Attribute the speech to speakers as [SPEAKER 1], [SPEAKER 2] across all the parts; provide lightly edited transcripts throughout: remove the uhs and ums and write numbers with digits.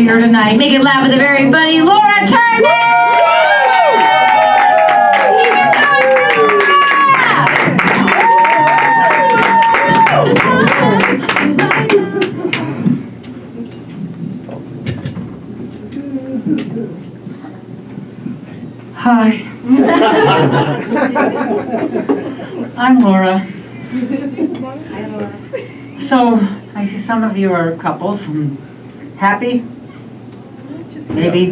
[SPEAKER 1] here tonight. Make it loud for the very funny Laura Terman!
[SPEAKER 2] Hi. I'm Laura. So, I see some of you are couples. Happy? Maybe.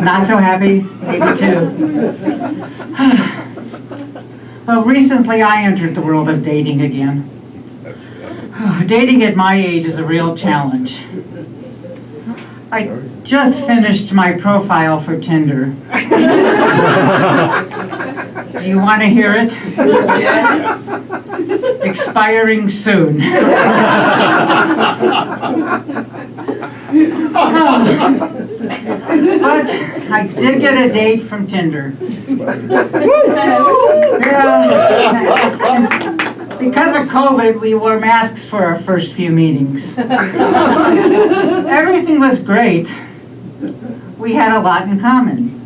[SPEAKER 2] Not so happy? Maybe too. Well, recently I entered the world of dating again. Dating at my age is a real challenge. I just finished my profile for Tinder. Do you want to hear it? Yes. Expiring soon. But I did get a date from Tinder. Yeah. Because of COVID, we wore masks for our first few meetings. Everything was great. We had a lot in common.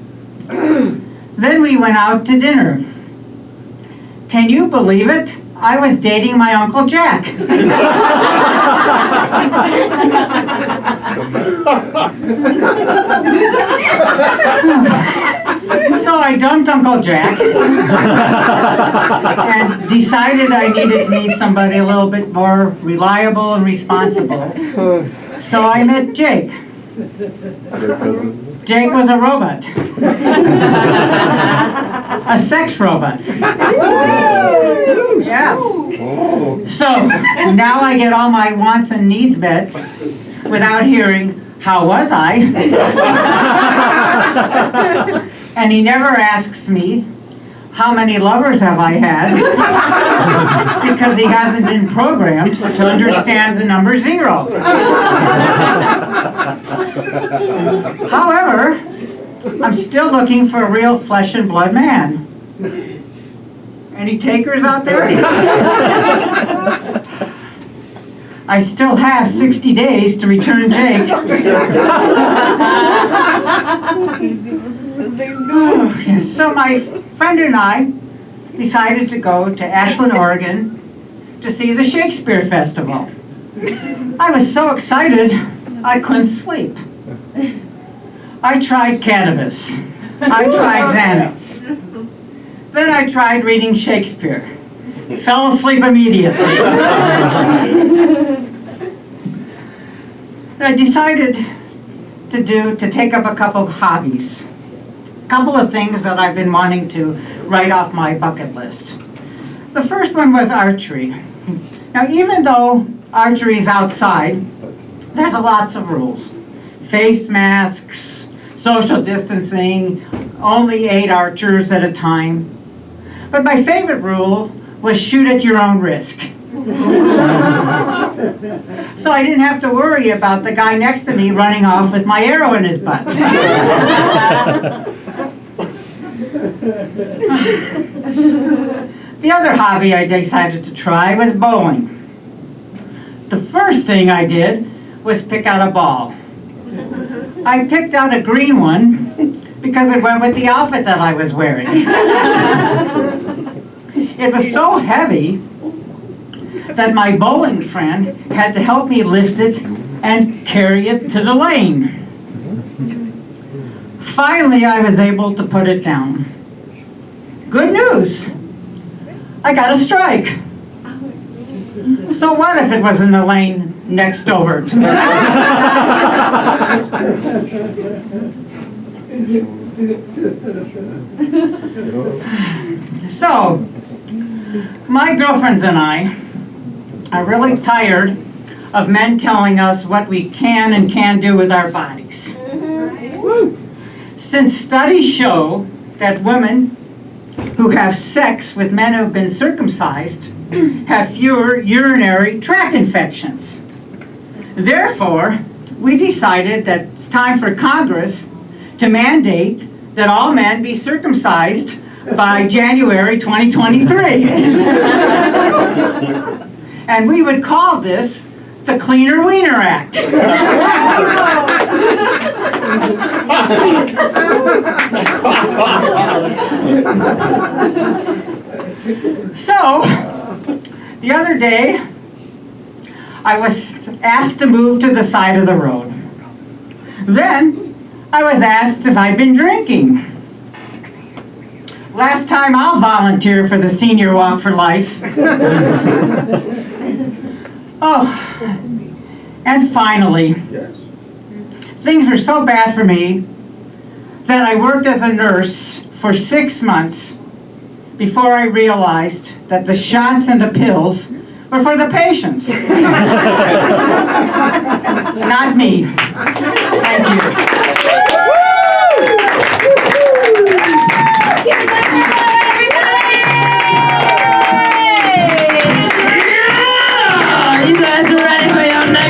[SPEAKER 2] Then we went out to dinner. Can you believe it? I was dating my Uncle Jack. So I dumped Uncle Jack and decided I needed to meet somebody a little bit more reliable and responsible. So I met Jake. Jake was a robot. A sex robot. Yeah. So now I get all my wants and needs met without hearing, how was I? And he never asks me, how many lovers have I had? Because he hasn't been programmed to understand the number 0. However, I'm still looking for a real flesh and blood man. Any takers out there? I still have 60 days to return Jake. So my friend and I decided to go to Ashland, Oregon to see the Shakespeare Festival. I was so excited I couldn't sleep. I tried cannabis. I tried Xanax. Then I tried reading Shakespeare. Fell asleep immediately. I decided to take up a couple of hobbies. A couple of things that I've been wanting to write off my bucket list. The first one was archery. Now, even though archery is outside, there's lots of rules. Face masks, social distancing, only 8 archers at a time. But my favorite rule was shoot at your own risk. So I didn't have to worry about the guy next to me running off with my arrow in his butt. The other hobby I decided to try was bowling. The first thing I did was pick out a ball. I picked out a green one because it went with the outfit that I was wearing. It was so heavy that my bowling friend had to help me lift it and carry it to the lane. Finally, I was able to put it down. Good news! I got a strike. So what if it was in the lane next over to me? So, my girlfriends and I are really tired of men telling us what we can and can't do with our bodies. Since studies show that women who have sex with men who've been circumcised have fewer urinary tract infections. Therefore, we decided that it's time for Congress to mandate that all men be circumcised by January 2023. And we would call this the Cleaner Wiener Act. So, the other day, I was asked to move to the side of the road. Then, I was asked if I'd been drinking. Last time I'll volunteer for the Senior Walk for Life. Oh, and finally, things were so bad for me that I worked as a nurse for 6 months before I realized that the shots and the pills were for the patients. Not me. Thank you.
[SPEAKER 1] You guys are ready